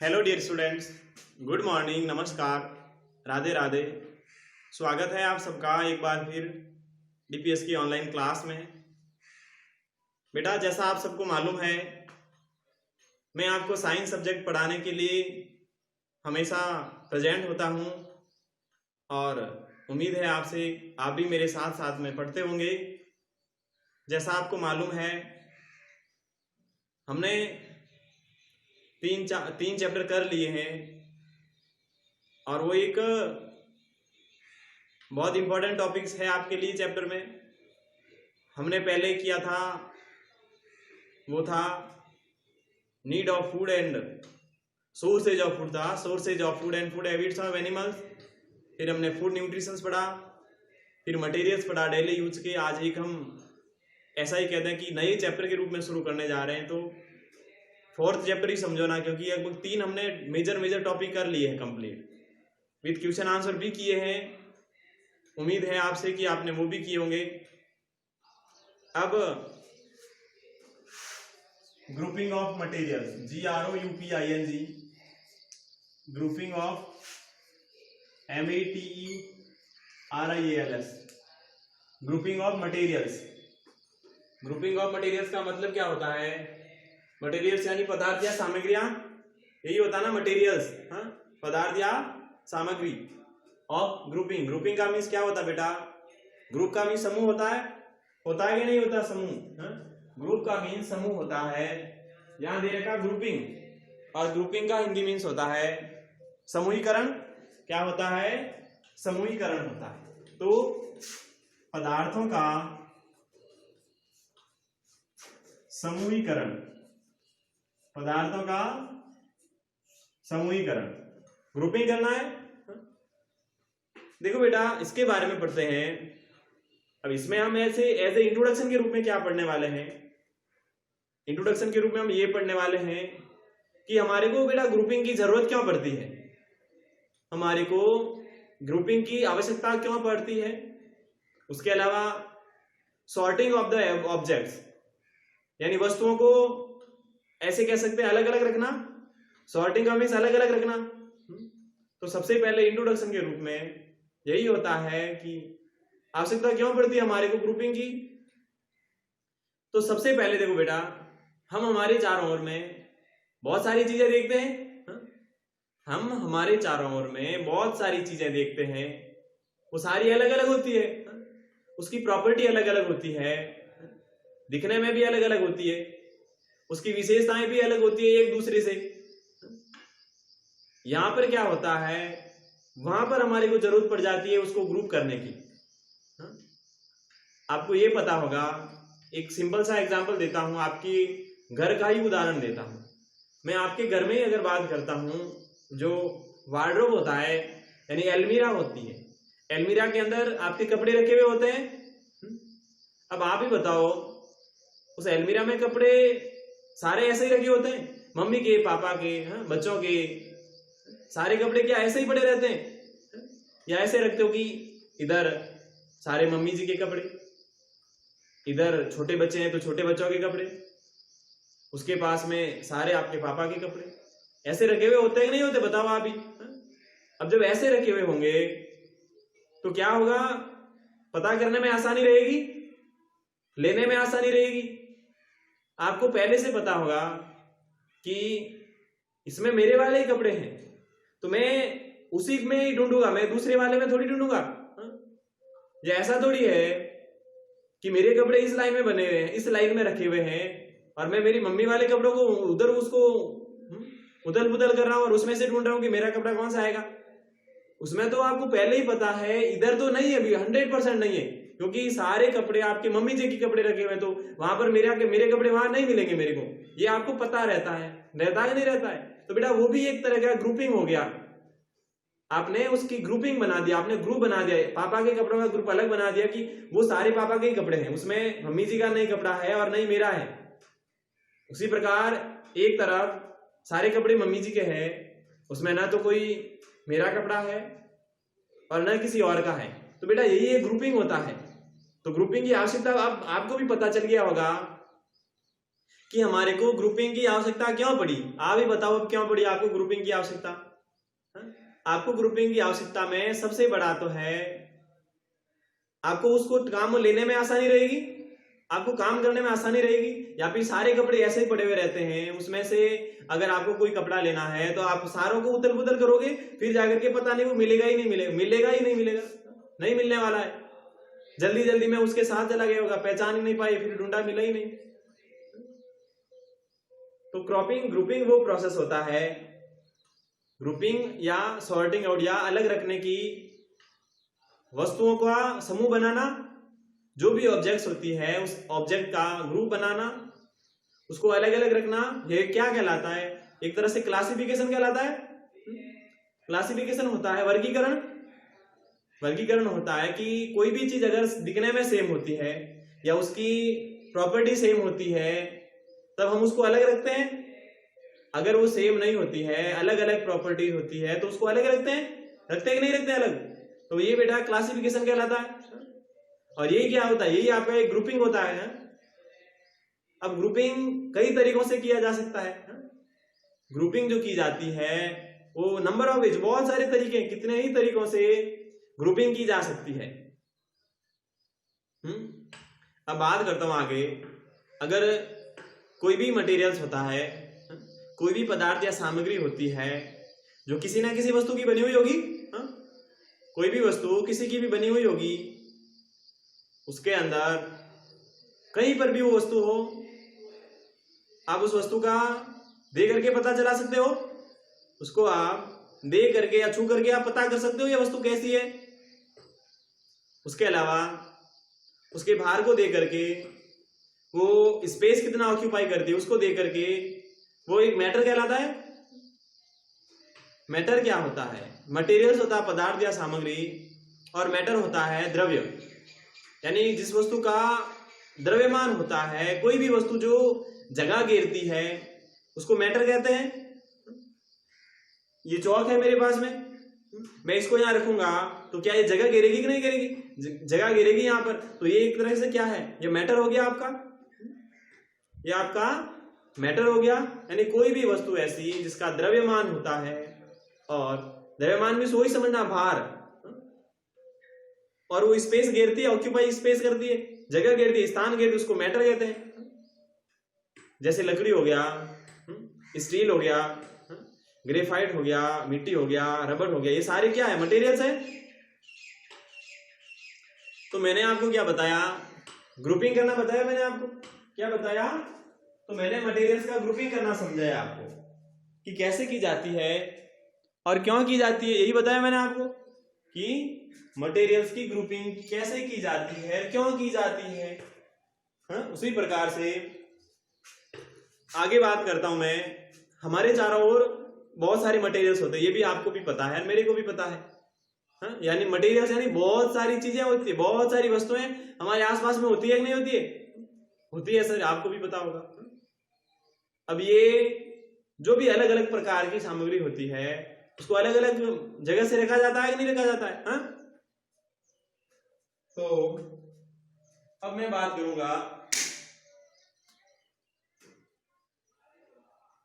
Hello dear students, good morning, नमस्कार, राधे राधे। स्वागत है आप सबका एक बार फिर डीपीएस की ऑनलाइन क्लास में। बेटा, जैसा आप सबको मालूम है, मैं आपको साइंस सब्जेक्ट पढ़ाने के लिए हमेशा प्रेजेंट होता हूं और उम्मीद है आपसे आप भी मेरे साथ साथ में पढ़ते होंगे। जैसा आपको मालूम है, हमने तीन चैप्टर कर लिए हैं और वो एक बहुत इंपॉर्टेंट टॉपिक्स है आपके लिए। चैप्टर में हमने पहले किया था, वो था need of food and sources of food था, sources of food and food habits of animals. फिर हमने फूड न्यूट्रिशंस पढ़ा, फिर मटेरियल्स पढ़ा डेली यूज के। आज एक हम ऐसा ही कहते हैं कि नए चैप्टर के रूप में शुरू करने जा रहे हैं, तो फोर्थ चैप्टर ही समझो ना, क्योंकि लगभग 3 हमने मेजर टॉपिक कर लिए हैं कंप्लीट, विद क्वेश्चन आंसर भी किए हैं। उम्मीद है आपसे कि आपने वो भी किए होंगे। अब grouping of materials, GROUPING, grouping of METERIALS, grouping of materials. Grouping of materials का मतलब क्या होता है? मटेरियल्स यानी पदार्थ या सामग्रियां, यही होता है ना मटेरियल्स, हाँ, पदार्थ या सामग्री। ऑफ ग्रुपिंग, ग्रुपिंग का मीन्स क्या होता है बेटा? ग्रुप का मीन्स समूह होता है कि नहीं होता समूह? ग्रुप का मीन्स समूह होता है। यहां दे रखा ग्रुपिंग, और ग्रुपिंग का हिंदी मीन्स होता है समूहीकरण। क्या होता है? समूहीकरण होता है। तो पदार्थों का समूहीकरण, पदार्थों का समूहीकरण, ग्रुपिंग करना है। देखो बेटा, इसके बारे में पढ़ते हैं। अब इसमें हम ऐसे एज ए इंट्रोडक्शन के रूप में क्या पढ़ने वाले हैं? इंट्रोडक्शन के रूप में हम ये पढ़ने वाले हैं कि हमारे को बेटा ग्रुपिंग की जरूरत क्यों पड़ती है, हमारे को ग्रुपिंग की आवश्यकता क्यों पड़ती है। उसके अलावा सॉर्टिंग ऑफ द ऑब्जेक्ट्स, यानी वस्तुओं को ऐसे कह सकते हैं अलग अलग रखना। सॉर्टिंग का मीन्स अलग अलग रखना। तो सबसे पहले इंट्रोडक्शन के रूप में यही होता है कि आवश्यकता क्यों पड़ती है हमारे को ग्रुपिंग की। तो सबसे पहले देखो बेटा, हम हमारे चारों ओर में बहुत सारी चीजें देखते हैं। हम हमारे चारों ओर में बहुत सारी चीजें देखते हैं, वो सारी अलग अलग होती है, उसकी प्रॉपर्टी अलग अलग होती है, दिखने में भी अलग अलग होती है, उसकी विशेषताएं भी अलग होती है एक दूसरे से। यहां पर क्या होता है, वहां पर हमारे को जरूरत पड़ जाती है उसको ग्रुप करने की। आपको ये पता होगा, एक सिंपल सा एग्जांपल देता हूं, आपकी घर का ही उदाहरण देता हूं। मैं आपके घर में ही अगर बात करता हूं, जो वार्डरोब होता है यानी अलमीरा होती है, अलमीरा के अंदर आपके कपड़े रखे हुए होते हैं। अब आप ही बताओ, उस अलमीरा में कपड़े सारे ऐसे ही रखे होते हैं? मम्मी के, पापा के, बच्चों के सारे कपड़े क्या ऐसे ही पड़े रहते हैं, या ऐसे रखते हो कि इधर सारे मम्मी जी के कपड़े, इधर छोटे बच्चे हैं तो छोटे बच्चों के कपड़े, उसके पास में सारे आपके पापा के कपड़े, ऐसे रखे हुए होते हैं कि नहीं होते? बताओ आप ही। अब जब ऐसे रखे हुए होंगे तो क्या होगा? पता करने में आसानी रहेगी, लेने में आसानी रहेगी। आपको पहले से पता होगा कि इसमें मेरे वाले ही कपड़े हैं, तो मैं उसी में ही ढूंढूंगा, मैं दूसरे वाले में थोड़ी ढूंढूंगा। या ऐसा थोड़ी है कि मेरे कपड़े इस लाइन में बने हुए हैं, इस लाइन में रखे हुए हैं, और मैं मेरी मम्मी वाले कपड़ों को उधर उसको उदल पुदल कर रहा हूं और उसमें से ढूंढ रहा हूं कि मेरा कपड़ा कौन सा आएगा। उसमें तो आपको पहले ही पता है, इधर तो नहीं है अभी, 100% नहीं है, क्योंकि सारे कपड़े आपके मम्मी जी के कपड़े रखे हुए, तो वहां पर मेरे कपड़े वहां नहीं मिलेंगे मेरे को, ये आपको पता रहता है नहीं रहता है। तो बेटा वो भी एक तरह का ग्रुपिंग हो गया, आपने उसकी ग्रुपिंग बना दिया, आपने ग्रुप बना दिया, पापा के कपड़ों का ग्रुप अलग बना दिया कि वो सारे पापा के ही कपड़े हैं, उसमें मम्मी जी का नहीं कपड़ा है और नहीं मेरा है। उसी प्रकार एक तरफ सारे कपड़े मम्मी जी के हैं, उसमें ना तो कोई मेरा कपड़ा है और ना किसी और का है। तो बेटा यही एक ग्रुपिंग होता है। तो ग्रुपिंग की आवश्यकता अब आपको भी पता चल गया होगा कि हमारे को ग्रुपिंग की आवश्यकता क्यों पड़ी। आप ही बताओ अब क्यों पड़ी आपको ग्रुपिंग की आवश्यकता। आपको ग्रुपिंग की आवश्यकता में सबसे बड़ा तो है आपको उसको काम लेने में आसानी रहेगी, आपको काम करने में आसानी रहेगी। या फिर सारे कपड़े ऐसे ही पड़े हुए रहते हैं, उसमें से अगर आपको कोई कपड़ा लेना है तो आप सारों को उतल पुतल करोगे, फिर जाकर के पता नहीं वो मिलेगा ही नहीं मिलेगा, नहीं मिलने वाला है। जल्दी जल्दी में उसके साथ चला गया होगा, पहचान ही नहीं पाई, फिर ढूंढा मिला ही नहीं। तो ग्रुपिंग वो प्रोसेस होता है, ग्रुपिंग या सॉर्टिंग आउट या अलग रखने की, वस्तुओं का समूह बनाना, जो भी ऑब्जेक्ट्स होती है उस ऑब्जेक्ट का ग्रुप बनाना, उसको अलग अलग रखना, ये क्या कहलाता है? एक तरह से क्लासिफिकेशन कहलाता है। क्लासिफिकेशन होता है वर्गीकरण। वर्गीकरण होता है कि कोई भी चीज अगर दिखने में सेम होती है या उसकी प्रॉपर्टी सेम होती है तब हम उसको अलग रखते हैं। अगर वो सेम नहीं होती है, अलग अलग प्रॉपर्टी होती है तो उसको अलग रखते हैं कि नहीं रखते अलग। तो ये बेटा क्लासिफिकेशन कहलाता है। और यही क्या होता है? यही आपका एक ग्रुपिंग होता है। अब ग्रुपिंग कई तरीकों से किया जा सकता है। ग्रुपिंग जो की जाती है वो नंबर ऑफ वेज, बहुत सारे तरीके, कितने ही तरीकों से ग्रुपिंग की जा सकती है। अब बात करता हूं आगे। अगर कोई भी मटेरियल्स होता है, कोई भी पदार्थ या सामग्री होती है जो किसी ना किसी वस्तु की बनी हुई होगी, कोई भी वस्तु किसी की भी बनी हुई होगी, उसके अंदर कहीं पर भी वो वस्तु हो, आप उस वस्तु का दे करके पता चला सकते हो। उसको आप दे करके या छू करके आप पता कर सकते हो ये वस्तु कैसी है। उसके अलावा उसके भार को दे करके, वो स्पेस कितना ऑक्यूपाई करती है उसको दे करके, वो एक मैटर कहलाता है। मैटर क्या होता है? मटेरियल्स होता है पदार्थ या सामग्री, और मैटर होता है द्रव्य, यानी जिस वस्तु का द्रव्यमान होता है। कोई भी वस्तु जो जगह घेरती है उसको मैटर कहते हैं। ये चौक है मेरे पास में, मैं इसको यहां रखूंगा तो क्या ये जगह घेरेगी कि नहीं घेरेगी? जगह घेरेगी यहां पर। तो ये एक तरह से क्या है? ये मैटर हो गया आपका, ये आपका मैटर हो गया। यानी कोई भी वस्तु ऐसी जिसका द्रव्यमान होता है, और द्रव्यमान में वही समझना भार, और वो स्पेस घेरती है, ऑक्यूपाई स्पेस करती है, जगह घेरती है, स्थान घेरती है, उसको मैटर कहते हैं। जैसे लकड़ी हो गया, स्टील हो गया, ग्रेफाइट हो गया, मिट्टी हो गया, रबर हो गया, ये सारे क्या है? मटेरियल्स है। तो मैंने आपको क्या बताया? ग्रुपिंग करना बताया मैंने आपको। क्या बताया? तो मैंने मटेरियल्स का ग्रुपिंग करना समझाया आपको कि कैसे की जाती है और क्यों की जाती है। यही बताया मैंने आपको कि मटेरियल्स की ग्रुपिंग कैसे की जाती है, क्यों की जाती है। उसी प्रकार से आगे बात करता हूं मैं। हमारे चारों ओर बहुत सारे मटेरियल्स होते हैं, ये भी आपको भी पता है, मेरे को भी पता है। यानी मटेरियल्स यानी बहुत सारी चीजें होती है, बहुत सारी वस्तुएं हमारे आसपास में होती है कि नहीं होती है? होती है सर, आपको भी पता होगा। अब ये जो भी अलग अलग प्रकार की सामग्री होती है उसको अलग अलग जगह से रखा जाता है कि नहीं रखा जाता है? तो अब मैं बात करूंगा,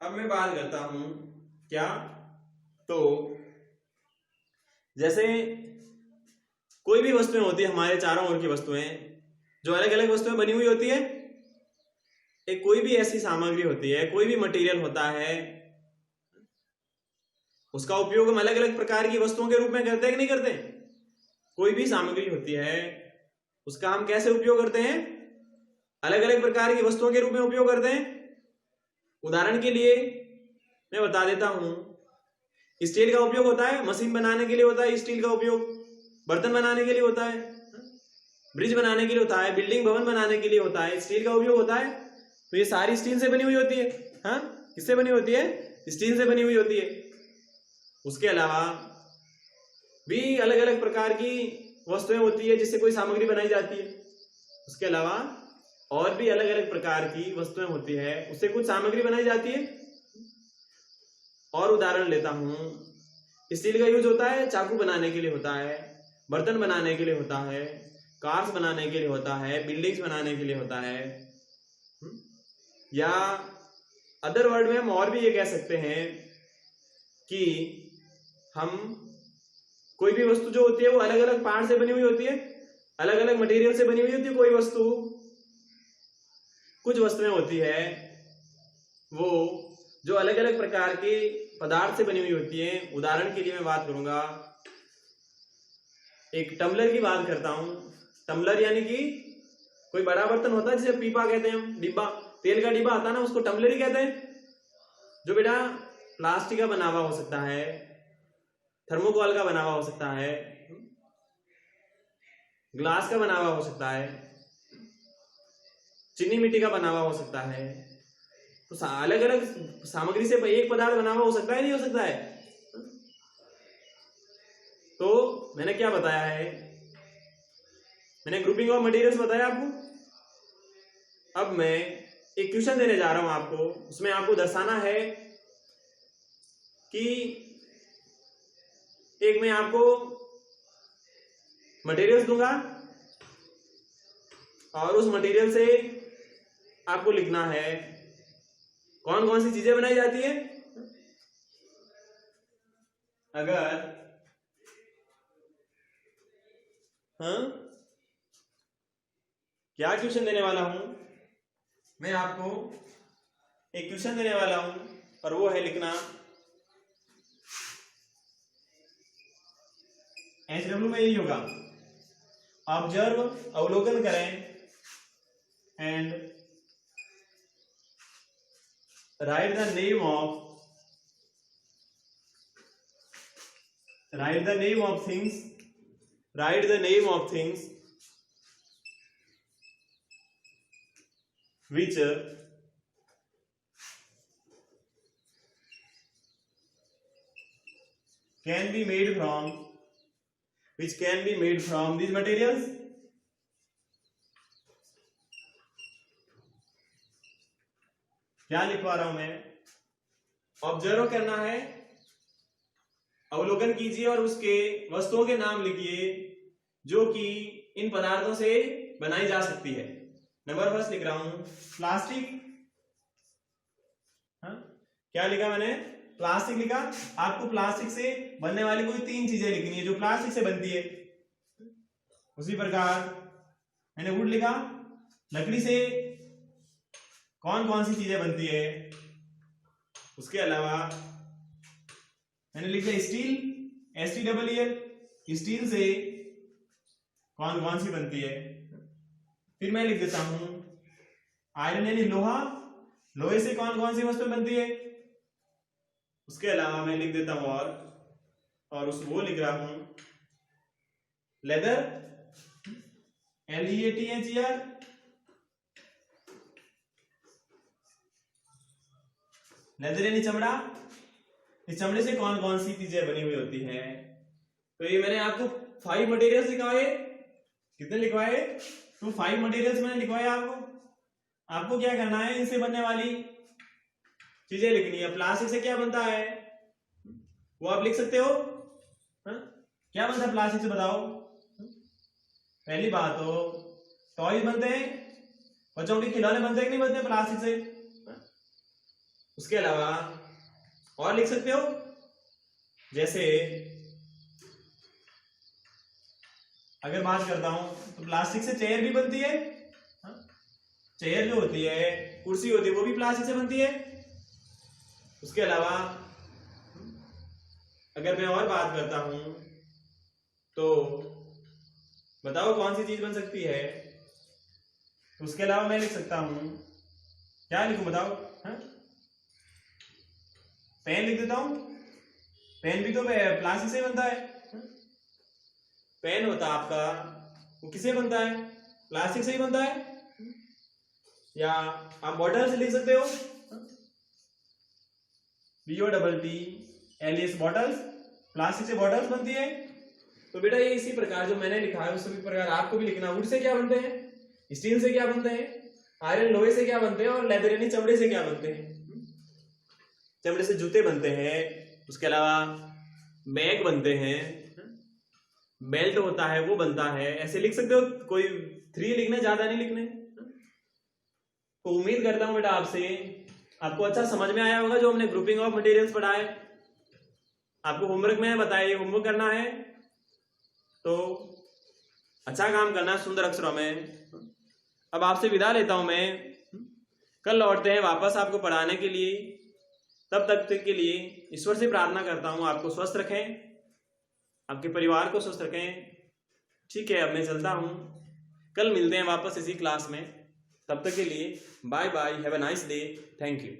अब मैं बात करता हूं क्या, तो जैसे कोई भी वस्तुएं होती है, हमारे चारों ओर की वस्तुएं जो अलग अलग वस्तुएं बनी हुई होती है, एक कोई भी ऐसी सामग्री होती है, कोई भी मटेरियल होता है, उसका उपयोग हम अलग अलग प्रकार की वस्तुओं के रूप में करते हैं कि नहीं करते? कोई भी सामग्री होती है उसका हम कैसे उपयोग करते हैं? अलग अलग प्रकार की वस्तुओं के रूप में उपयोग करते हैं। उदाहरण के लिए मैं बता देता हूं, स्टील का उपयोग होता है, मशीन बनाने के लिए होता है स्टील का उपयोग, बर्तन बनाने के लिए होता है, ब्रिज बनाने के लिए होता है, बिल्डिंग भवन बनाने के लिए होता है, स्टील का उपयोग होता है। तो ये सारी स्टील से बनी हुई होती है। किससे बनी होती है? स्टील से बनी हुई होती है। उसके अलावा भी अलग अलग प्रकार की वस्तुएं होती है जिससे कोई सामग्री बनाई जाती है। उसके अलावा और भी अलग अलग प्रकार की वस्तुएं होती है, उससे कुछ सामग्री बनाई जाती है। और उदाहरण लेता हूं, स्टील का यूज होता है चाकू बनाने के लिए होता है, बर्तन बनाने के लिए होता है, कार्स बनाने के लिए होता है, बिल्डिंग्स बनाने के लिए होता है। या अदर वर्ड में हम और भी ये कह सकते हैं कि हम कोई भी वस्तु जो होती है वो अलग अलग पार्ट से बनी हुई होती है, अलग अलग मटेरियल से बनी हुई होती है। कोई वस्तु, कुछ वस्तुएं होती है वो जो अलग अलग प्रकार के पदार्थ से बनी हुई होती है। उदाहरण के लिए मैं बात करूंगा, एक टम्बलर की बात करता हूं। टम्बलर यानी कि कोई बड़ा बर्तन होता है जिसे पीपा कहते हैं हम, डिब्बा, तेल का डिब्बा आता है ना, उसको टम्बलर ही कहते हैं। जो बेटा प्लास्टिक का बना हुआ हो सकता है, थर्मोकोल का बना हुआ हो सकता है, ग्लास का बना हुआ हो सकता है, चीनी मिट्टी का बना हुआ हो सकता है। तो अलग अलग सामग्री से एक पदार्थ बना हुआ हो सकता है, नहीं हो सकता है? तो मैंने क्या बताया है, मैंने ग्रुपिंग ऑफ मटेरियल्स बताया आपको। अब मैं एक क्वेश्चन देने जा रहा हूं आपको, उसमें आपको दर्शाना है कि एक मैं आपको मटेरियल्स दूंगा और उस मटेरियल से आपको लिखना है कौन कौन सी चीजें बनाई जाती है। अगर क्या क्वेश्चन देने वाला हूं मैं आपको, एक क्वेश्चन देने वाला हूं और वो है लिखना HW में यही होगा, ऑब्जर्व, अवलोकन करें, and right the name of things which can be made from these materials. क्या लिखवा रहा हूं मैं? ऑब्जर्व करना है, अवलोकन कीजिए और उसके वस्तुओं के नाम लिखिए जो कि इन पदार्थों से बनाई जा सकती है। नंबर फर्स्ट लिख रहा हूं प्लास्टिक। क्या लिखा मैंने? प्लास्टिक लिखा। आपको प्लास्टिक से बनने वाली कोई 3 चीजें लिखनी है जो प्लास्टिक से बनती है। उसी प्रकार मैंने वुड लिखा, लकड़ी से कौन कौन सी चीजें बनती है। उसके अलावा मैंने लिखा स्टील, STEEL, स्टील से कौन कौन सी बनती है। फिर मैं लिख देता हूं आयरन यानी लोहा, लोहे से कौन कौन सी वस्तु बनती है। उसके अलावा मैं लिख देता हूं और वो लिख रहा हूं लेदर, LEATHER, लेदर यानी चमड़ा, इस चमड़े से कौन कौन सी चीजें बनी हुई होती हैं। तो ये मैंने आपको 5 मटेरियल्स लिखवाए। कितने लिखवाए? तो 5 मटेरियल्स मैंने लिखवाए आपको क्या करना है, इनसे बनने वाली चीजें लिखनी है। प्लास्टिक से क्या बनता है वो आप लिख सकते हो। क्या बनता है प्लास्टिक से बताओ? पहली बात तो टॉयज बनते हैं, बच्चों के खिलौने बनते हैं कि नहीं बनते प्लास्टिक से। उसके अलावा और लिख सकते हो, जैसे अगर बात करता हूं तो प्लास्टिक से चेयर भी बनती है। चेयर जो होती है, कुर्सी होती है, वो भी प्लास्टिक से बनती है। उसके अलावा अगर मैं और बात करता हूं तो बताओ कौन सी चीज बन सकती है। तो उसके अलावा मैं लिख सकता हूं, क्या लिखूं बताओ? पेन लिख देता हूं। पेन भी तो प्लास्टिक से बनता है। पेन होता आपका, वो किससे बनता है? प्लास्टिक से ही बनता है। या आप बॉटल से लिख सकते हो, BOTTLES, बॉटल्स, प्लास्टिक से बॉटल्स बनती है। तो बेटा ये इसी प्रकार जो मैंने लिखा है उसी प्रकार आपको भी लिखना। वुड से क्या बनते हैं, स्टील से क्या बनते हैं, आयरन लोहे से क्या बनते हैं, और लेदर यानी चमड़े से क्या बनते हैं। चमड़े से जूते बनते हैं। उसके अलावा बैग बनते हैं, बेल्ट होता है वो बनता है। ऐसे लिख सकते हो, कोई 3 लिखने, ज्यादा नहीं लिखने। तो उम्मीद करता हूं बेटा आपसे आपको अच्छा समझ में आया होगा जो हमने ग्रुपिंग ऑफ मटेरियल्स पढ़ा है। आपको होमवर्क में बताया ये होमवर्क करना है, तो अच्छा काम करना है सुंदर अक्षरों में। अब आपसे विदा लेता हूं मैं, कल लौटते हैं वापस आपको पढ़ाने के लिए। तब तक के लिए ईश्वर से प्रार्थना करता हूं आपको स्वस्थ रखें, आपके परिवार को स्वस्थ रखें। ठीक है, अब मैं चलता हूं, कल मिलते हैं वापस इसी क्लास में। तब तक के लिए bye bye, have a nice day, thank you.